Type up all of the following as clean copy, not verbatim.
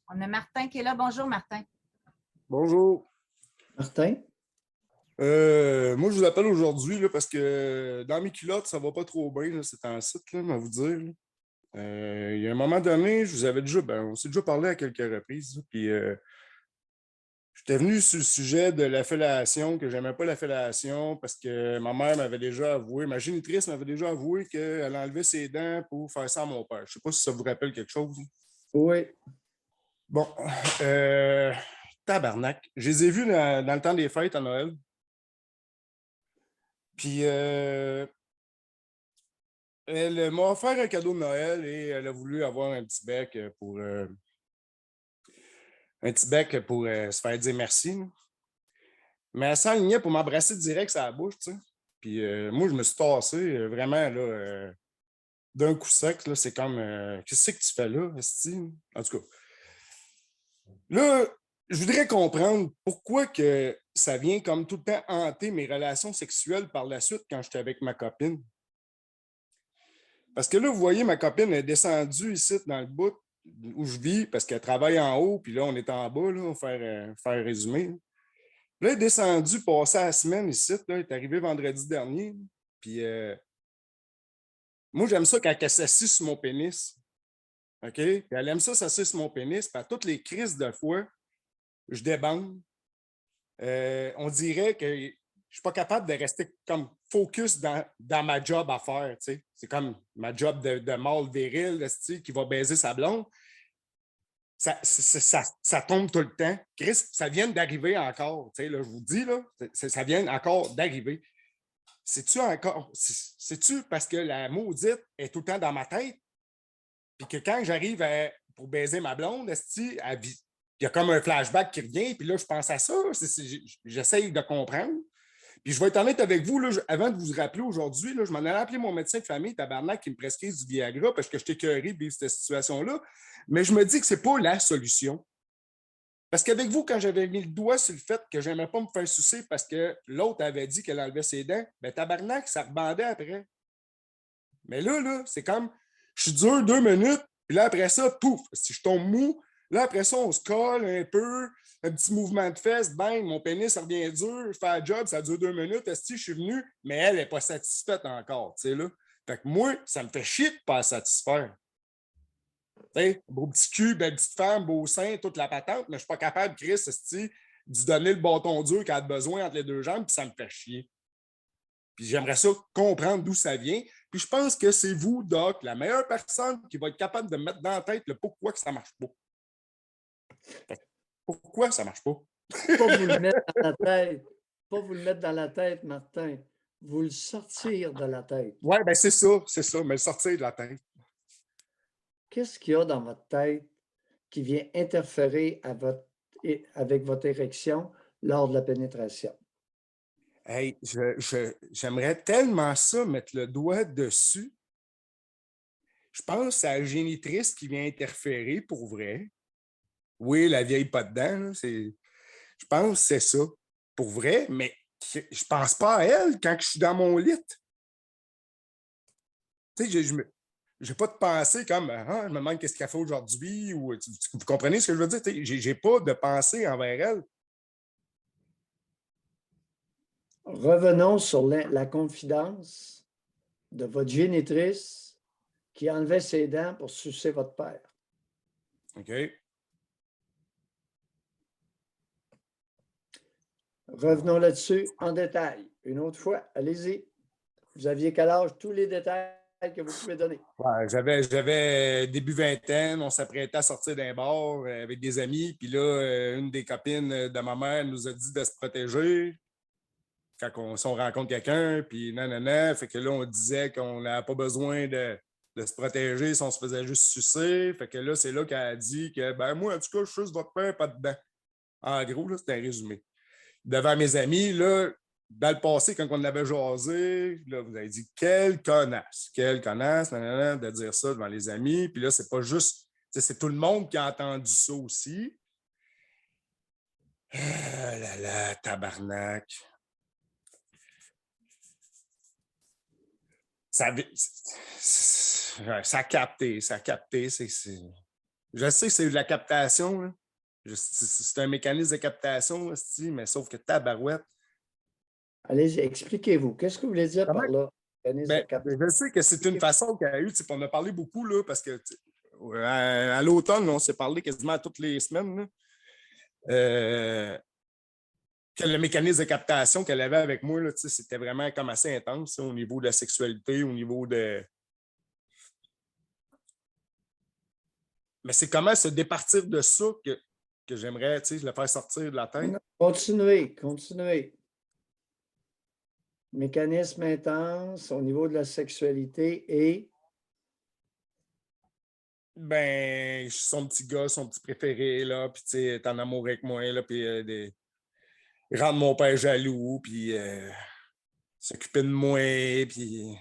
On a Martin qui est là. Bonjour, Martin. Bonjour. Martin? Moi, je vous appelle aujourd'hui là, parce que dans mes culottes, ça va pas trop bien, là, c'est un site, là, à vous dire. Là. Il y a un moment donné, je vous avais déjà, on s'est déjà parlé à quelques reprises. Là, puis j'étais venu sur le sujet de la fellation, que j'aimais pas la fellation parce que ma mère m'avait déjà avoué, ma génitrice m'avait déjà avoué qu'elle enlevait ses dents pour faire ça à mon père. Je sais pas si ça vous rappelle quelque chose. Oui. Bon, tabarnak. Je les ai vus dans le temps des fêtes à Noël. Puis, elle m'a offert un cadeau de Noël et elle a voulu avoir un petit bec pour se faire dire merci. Là. Mais elle s'alignait pour m'embrasser direct sur la bouche, tu sais. Puis moi, je me suis tassé vraiment là, d'un coup sec. Là, c'est comme qu'est-ce que tu fais là, esti? En tout cas. Là, je voudrais comprendre pourquoi que ça vient comme tout le temps hanter mes relations sexuelles par la suite quand j'étais avec ma copine. Parce que là, vous voyez, ma copine est descendue ici dans le bout où je vis parce qu'elle travaille en haut, puis là, on est en bas, là, on va faire un résumé. Là, elle est descendue, passer la semaine ici, là, elle est arrivée vendredi dernier. Puis moi, j'aime ça quand elle s'assied sur mon pénis. OK? Puis elle aime ça s'asseoir sur mon pénis, puis à toutes les crises de fois, je débande. On dirait que je ne suis pas capable de rester comme focus dans ma job à faire. T'sais. C'est comme ma job de mâle viril qui va baiser sa blonde. Ça tombe tout le temps. Chris, ça vient d'arriver encore. Là, je vous dis, là, ça vient encore d'arriver. C'est-tu parce que la maudite est tout le temps dans ma tête? Puis que quand j'arrive pour baiser ma blonde, il y a comme un flashback qui revient, puis là, je pense à ça. J'essaye de comprendre. Puis je vais être honnête avec vous, là, avant de vous rappeler aujourd'hui, je m'en allais appeler mon médecin de famille, tabarnak, qui me prescrit du Viagra parce que je t'ai écœuré de vivre cette situation-là. Mais je me dis que ce n'est pas la solution. Parce qu'avec vous, quand j'avais mis le doigt sur le fait que je n'aimais pas me faire sucer parce que l'autre avait dit qu'elle enlevait ses dents, bien, tabarnak, ça rebandait après. Mais là, c'est comme, je suis dur 2 minutes, puis là, après ça, pouf, si je tombe mou, là, après ça, on se colle un peu, un petit mouvement de fesses, bang, mon pénis revient dur, je fais le job, ça dure 2 minutes, je suis venu, mais elle n'est pas satisfaite encore, tu sais, là. Fait que moi, ça me fait chier de ne pas la satisfaire. Tu sais, beau petit cul, belle petite femme, beau sein, toute la patente, mais je ne suis pas capable, Chris, d'y donner le bâton dur qu'elle a besoin entre les deux jambes, puis ça me fait chier. Puis j'aimerais ça comprendre d'où ça vient. Puis je pense que c'est vous, Doc, la meilleure personne qui va être capable de me mettre dans la tête le pourquoi que ça ne marche pas. Pourquoi ça ne marche pas? Pas vous le mettre dans la tête. Pas vous le mettre dans la tête, Martin. Vous le sortir de la tête. Oui, bien c'est ça, mais le sortir de la tête. Qu'est-ce qu'il y a dans votre tête qui vient interférer avec votre érection lors de la pénétration? Hey, j'aimerais tellement ça mettre le doigt dessus. Je pense que c'est la génitrice qui vient interférer pour vrai. Oui, la vieille pas dedans, je pense que c'est ça. Pour vrai, mais je pense pas à elle quand je suis dans mon lit. Tu sais, je n'ai pas de pensée comme ah, je me demande qu'est-ce qu'elle fait aujourd'hui ou vous comprenez ce que je veux dire? Je n'ai pas de pensée envers elle. Revenons sur la confidence de votre génitrice qui enlevait ses dents pour sucer votre père. OK. Revenons là-dessus en détail. Une autre fois, allez-y. Vous aviez quel âge? Tous les détails que vous pouvez donner. Ouais, j'avais début vingtaine, on s'apprêtait à sortir d'un bar avec des amis, puis là, une des copines de ma mère nous a dit de se protéger quand si on rencontre quelqu'un, puis nanana, fait que là, on disait qu'on n'avait pas besoin de se protéger si on se faisait juste sucer, fait que là, c'est là qu'elle a dit que, ben moi, en tout cas, je suis juste votre père, pas dedans. En gros, là, c'était un résumé. Devant mes amis, là, dans le passé, quand on avait jasé, là, vous avez dit quelle connasse, nanana, de dire ça devant les amis. Puis là, c'est pas juste, c'est tout le monde qui a entendu ça aussi. Ah là là, tabarnak. Ça a capté, Je sais que c'est de la captation, là. C'est un mécanisme de captation, mais sauf que tabarouette. Allez-y, expliquez-vous. Qu'est-ce que vous voulez dire par Comment? là? Mécanisme de Ben, je sais que c'est une façon qu'il y a eu, on a parlé beaucoup, là, parce que à l'automne, on s'est parlé quasiment toutes les semaines, là. Que le mécanisme de captation qu'elle avait avec moi, là, c'était vraiment comme assez intense au niveau de la sexualité, au niveau de. Mais c'est comment se départir de ça que j'aimerais le faire sortir de la tête. Continuez. Mécanisme intense au niveau de la sexualité et Ben, je suis son petit gars, son petit préféré, là, puis tu sais, est en amour avec moi, là, puis rendre mon père jaloux, puis s'occuper de moi, puis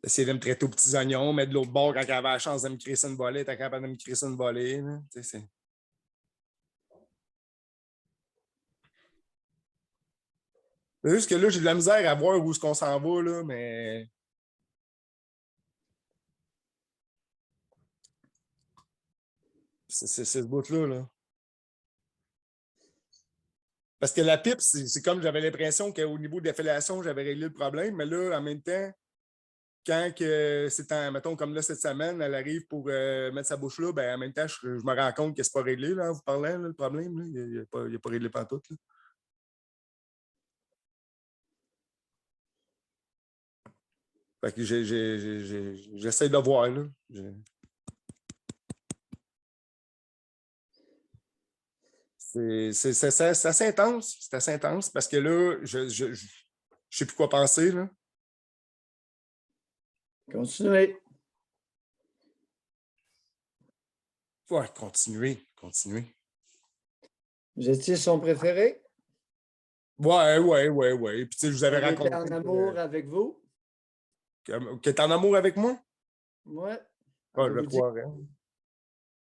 essayer de me traiter aux petits oignons, mais de l'autre bord, quand elle avait la chance de me crisser une volée, t'es capable de me crisser une volée, là, tu sais, c'est. C'est juste que là, j'ai de la misère à voir où est-ce qu'on s'en va, là, mais. C'est ce bout-là, là. Parce que la pipe, c'est comme j'avais l'impression qu'au niveau de la fellation, j'avais réglé le problème, mais là, en même temps, quand c'est mettons, comme là, cette semaine, elle arrive pour mettre sa bouche là, ben en même temps, je me rends compte que c'est pas réglé, là, en vous parlant, là, le problème. Là. Il n'est pas réglé pantoute. Là. Fait que j'essaie de voir, là. C'est assez intense. C'est assez intense parce que là, je sais plus quoi penser, là. continuez. Ouais, continuer. Vous étiez son préféré? Ouais. Puis, tu sais, je vous avais Elle était raconté en amour avec vous? qu'elle est en amour avec moi. Oui. Ah, je le croirais.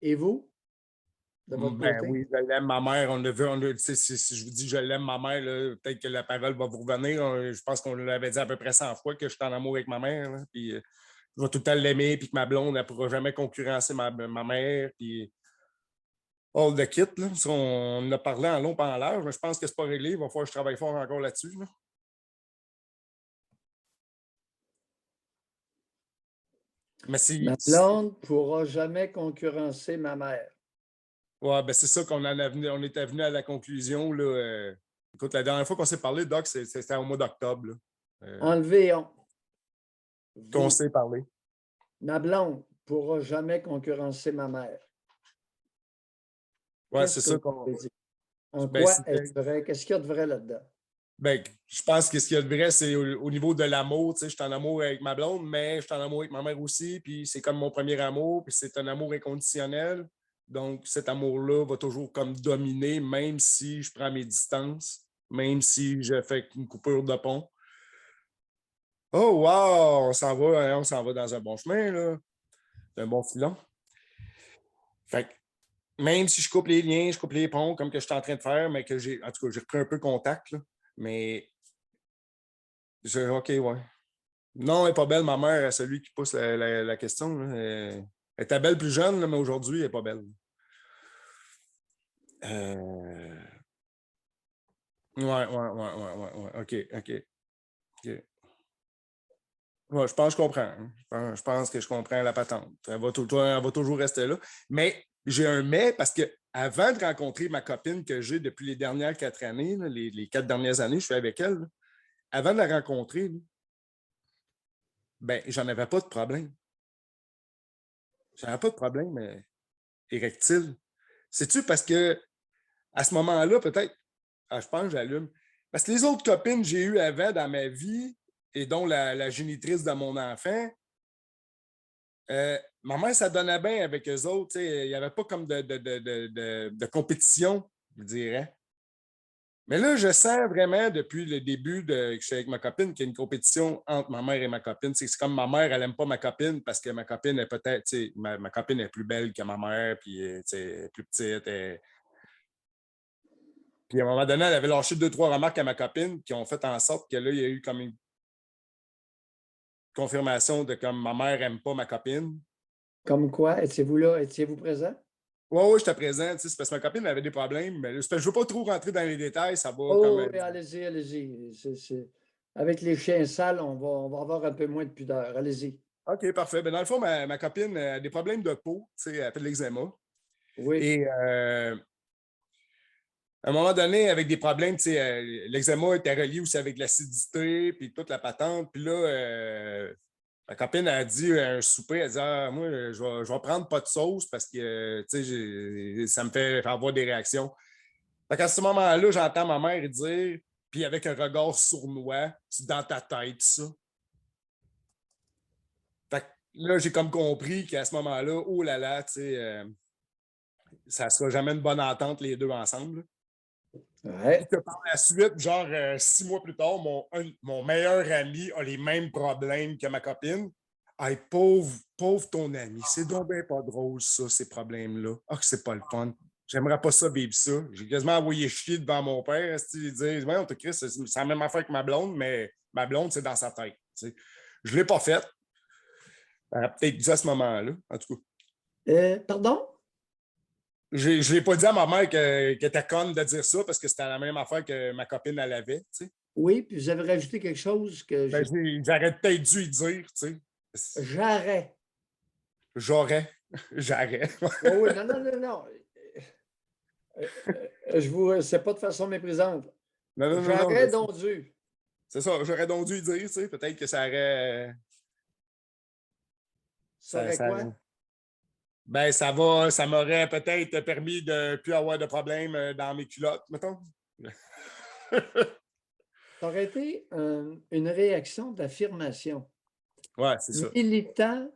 Et vous, de votre Ben côté? oui, je l'aime, ma mère. Si je vous dis je l'aime, ma mère, peut-être que la parole va vous revenir. Je pense qu'on l'avait dit à peu près 100 fois que je suis en amour avec ma mère. Là, puis je vais tout le temps l'aimer, puis que ma blonde, elle ne pourra jamais concurrencer ma mère. Puis all the kit. Là. On en a parlé en long et en large, mais je pense que c'est pas réglé. Il va falloir que je travaille fort encore là-dessus. Là. Mais Ma blonde ne pourra jamais concurrencer ma mère. Ouais, ben c'est ça on était venu à la conclusion. Là, écoute, la dernière fois qu'on s'est parlé, Doc, c'était au mois d'octobre. Là, Enlevez on. qu'on s'est parlé. Ma blonde ne pourra jamais concurrencer ma mère. Ouais, c'est Qu'est-ce que ça vous qu'on. voulez dire? En Ben, quoi est-ce vrai? Qu'est-ce qu'il y a de vrai là-dedans? ben, je pense que ce qu'il y a de vrai, c'est au niveau de l'amour. Je suis en amour avec ma blonde, mais je suis en amour avec ma mère aussi. Puis c'est comme mon premier amour, puis c'est un amour inconditionnel. Donc, cet amour-là va toujours comme dominer, même si je prends mes distances, même si je fais une coupure de pont. Oh, wow! On s'en va dans un bon chemin, là. Un bon filon. Fait que même si je coupe les liens, je coupe les ponts, comme que je suis en train de faire, mais que en tout cas, j'ai repris un peu contact, là. Mais, OK, ouais. Non, elle n'est pas belle, ma mère, celui qui pousse la question. Là. Elle était belle plus jeune, là, mais aujourd'hui, elle n'est pas belle. Ouais. OK. Ouais, je pense que je comprends. Hein. Je pense que je comprends la patente. Elle va toujours rester là. Mais j'ai un mais parce que avant de rencontrer ma copine que j'ai depuis les dernières 4 années, là, les 4 dernières années, je suis avec elle. Là, avant de la rencontrer, là, ben, j'en avais pas de problème. J'en avais pas de problème érectile. C'est-tu parce que à ce moment-là, peut-être, je pense que j'allume. Parce que les autres copines que j'ai eues avant dans ma vie, et dont la génitrice de mon enfant, ma mère, ça donnait bien avec eux autres. Il n'y avait pas comme de compétition, je dirais. Mais là, je sens vraiment depuis le début que je suis avec ma copine qu'il y a une compétition entre ma mère et ma copine. C'est comme ma mère, elle n'aime pas ma copine parce que ma copine est peut-être, ma copine est plus belle que ma mère, puis elle est plus petite. Puis à un moment donné, elle avait lâché 2, 3 remarques à ma copine qui ont fait en sorte que là, il y a eu comme une confirmation de comme ma mère n'aime pas ma copine. Comme quoi? Étiez-vous là? Étiez-vous présent? Oui, j'étais présent. C'est parce que ma copine avait des problèmes. Mais là, c'est parce que je ne veux pas trop rentrer dans les détails. Ça va comme. Oh, oui, allez-y, allez-y. Avec les chiens sales, on va avoir un peu moins de pudeur. Allez-y. OK, parfait. Ben, dans le fond, ma copine a des problèmes de peau. Elle fait de l'eczéma. Oui. Et à un moment donné, avec des problèmes, l'eczéma était relié aussi avec l'acidité, puis toute la patente. Puis là, ma copine a dit à un souper, elle dit moi, je vais prendre pas de sauce parce que ça me fait avoir des réactions. Fait qu'à ce moment-là, j'entends ma mère dire, puis avec un regard sournois, c'est dans ta tête, ça. Fait que là, j'ai comme compris qu'à ce moment-là, oh là là, ça ne sera jamais une bonne entente les deux ensemble. Ouais. Puis que par la suite, genre 6 mois plus tard, mon meilleur ami a les mêmes problèmes que ma copine. Hey, pauvre ton ami. C'est donc bien pas drôle, ça, ces problèmes-là. Ah, que c'est pas le fun. J'aimerais pas ça vivre ça. J'ai quasiment envoyé chier devant mon père. Il dit ouais, on te crie, c'est la même affaire que ma blonde, mais ma blonde, c'est dans sa tête. T'sais. Je l'ai pas faite. Elle a peut-être dit à ce moment-là, en tout cas. Pardon? Je ne l'ai pas dit à ma mère qu'elle était conne de dire ça parce que c'était la même affaire que ma copine, elle avait. Tu sais. Oui, puis vous avez rajouté quelque chose que Ben, j'aurais peut-être dû y dire. Tu sais. J'arrête. J'aurais. Oh, oui, non. C'est pas de façon méprisante. Non. J'aurais donc dû. C'est ça, j'aurais donc dû y dire. Tu sais. Peut-être que ça aurait. Ça aurait quoi? Ben, ça m'aurait peut-être permis de ne plus avoir de problème dans mes culottes, mettons. Ça aurait été une réaction d'affirmation. Ouais, c'est ça. Militant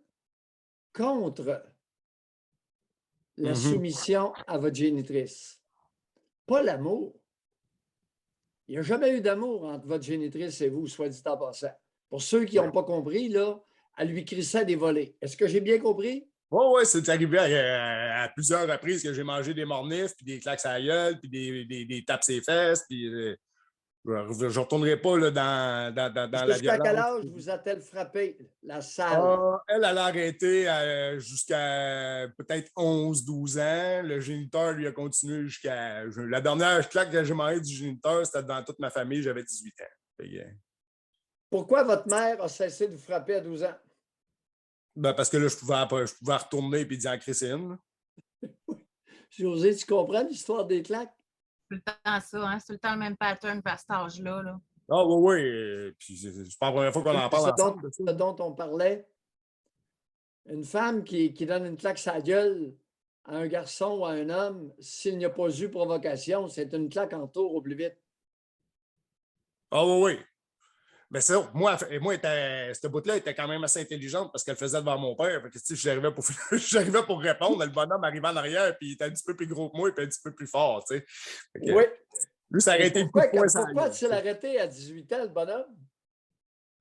contre la soumission à votre génitrice. Pas l'amour. Il n'y a jamais eu d'amour entre votre génitrice et vous, soit dit en passant. Pour ceux qui n'ont pas compris, là, elle lui crissait des volets. Est-ce que j'ai bien compris? Oui, c'est arrivé à plusieurs reprises que j'ai mangé des mornifs, puis des claques à la gueule, puis des tapes ses fesses, puis je ne retournerai pas là, dans la violence. Jusqu'à quel âge vous a-t-elle frappé, la salle? Elle a arrêté jusqu'à peut-être 11-12 ans. Le géniteur lui a continué jusqu'à... La dernière claque que j'ai mangée du géniteur, c'était dans toute ma famille, j'avais 18 ans. Pourquoi votre mère a cessé de vous frapper à 12 ans? Ben parce que là, je pouvais retourner et dire en crisser une. José, tu comprends l'histoire des claques? C'est tout le temps ça, hein? C'est tout le temps le même pattern à cet âge-là. Là. Ah oui. Puis c'est pas la première fois qu'on en parle ensemble. Ce dont on parlait. Une femme qui donne une claque à la gueule à un garçon ou à un homme, s'il n'y a pas eu provocation, c'est une claque en tour au plus vite. Ah oui. Mais ça, moi cette bout-là était quand même assez intelligente parce qu'elle faisait devant mon père. Fait que, j'arrivais pour répondre. Le bonhomme arrivait en arrière, puis il était un petit peu plus gros que moi, puis un petit peu plus fort. Que, oui. Lui, ça aurait été pourquoi as-tu arrêté à 18 ans, le bonhomme?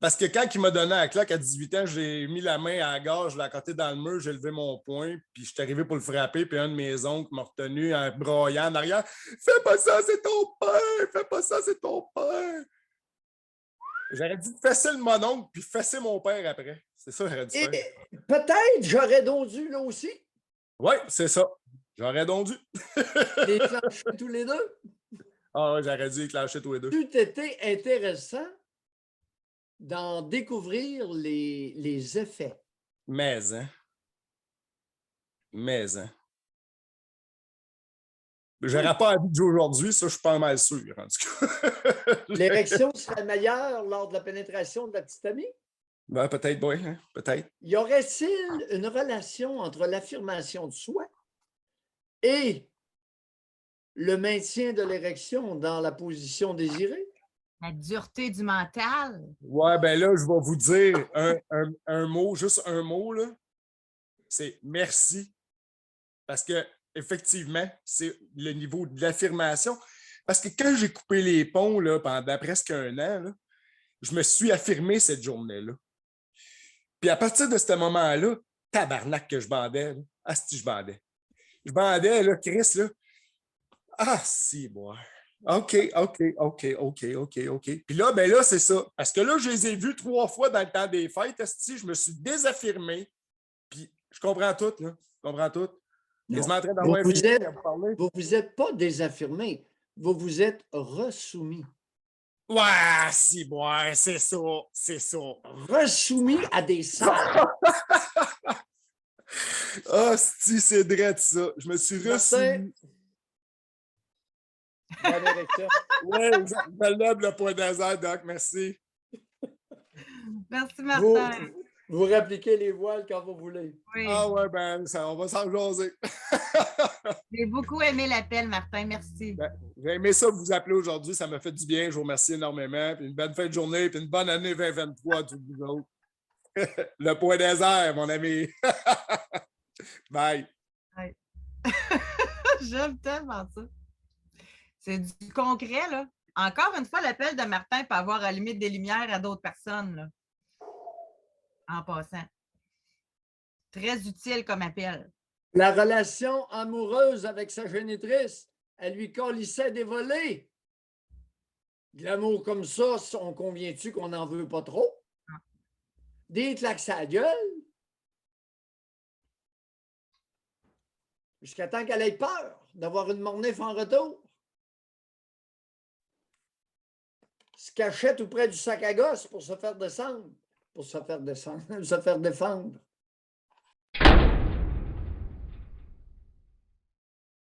Parce que quand il m'a donné la claque à 18 ans, j'ai mis la main à la gorge, je l'ai accoté dans le mur, j'ai levé mon poing, puis je suis arrivé pour le frapper, puis un de mes oncles m'a retenu en broyant en arrière. « Fais pas ça, c'est ton père! Fais pas ça, c'est ton père! » J'aurais dû fesser le mononcle puis fesser mon père après. C'est ça que j'aurais dû faire. Peut-être j'aurais donc dû là aussi. Oui, c'est ça. J'aurais donc dû. Déclencher tous les deux. Ah oui, j'aurais dû déclencher tous les deux. Tout était intéressant d'en découvrir les effets. Mais. J'aurais pas envie de jouer aujourd'hui, ça, je suis pas mal sûr, en tout cas. L'érection serait meilleure lors de la pénétration de la petite amie? Ben, peut-être, oui, hein? Peut-être. Y aurait-il une relation entre l'affirmation de soi et le maintien de l'érection dans la position désirée? La dureté du mental. Ouais, ben là, je vais vous dire un mot, juste un mot, là. C'est merci. Parce que effectivement, c'est le niveau de l'affirmation. Parce que quand j'ai coupé les ponts là, pendant presque un an, là, je me suis affirmé cette journée-là. Puis à partir de ce moment-là, tabarnak que je bandais. Là. Ah, si je bandais. Je bandais, là, Chris, là. Ah, si, moi. OK. Puis là, ben là, c'est ça. Parce que là, je les ai vus 3 fois dans le temps des fêtes. Je me suis désaffirmé. Puis Je comprends tout, là. Je comprends tout. Non. Quasiment en train d'avoir un Vous feeling êtes- à vous parler. Vous vous êtes pas désaffirmé, vous vous êtes resoumis. Ouais, si, ouais, c'est ça. C'est ça. Resoumis à des sages. Ah, si, c'est drôle ça. Je me suis Martin. reçu. Bonne érection. Oui, je lève le point d'hasard, Doc. Merci. Merci, Vous, Martin. vous répliquez les voiles quand vous voulez. Oui. Ah ouais, ben, ça, on va s'en jaser. J'ai beaucoup aimé l'appel, Martin. Merci. Ben, j'ai aimé ça vous appeler aujourd'hui. Ça m'a fait du bien. Je vous remercie énormément. Puis une bonne fin de journée. Puis une bonne année 2023 à tous vous autres. Le point désert, mon ami. Bye. J'aime tellement ça. C'est du concret, là. Encore une fois, l'appel de Martin peut avoir allumé des lumières à d'autres personnes, là. En passant. Très utile comme appel. La relation amoureuse avec sa génitrice, elle lui colissait des volets. De l'amour comme ça, on convient-tu qu'on n'en veut pas trop? Des claques à la gueule. Jusqu'à temps qu'elle ait peur d'avoir une mornif en retour. Se cachait tout près du sac à gosse pour se faire descendre. Pour se faire descendre, se faire défendre.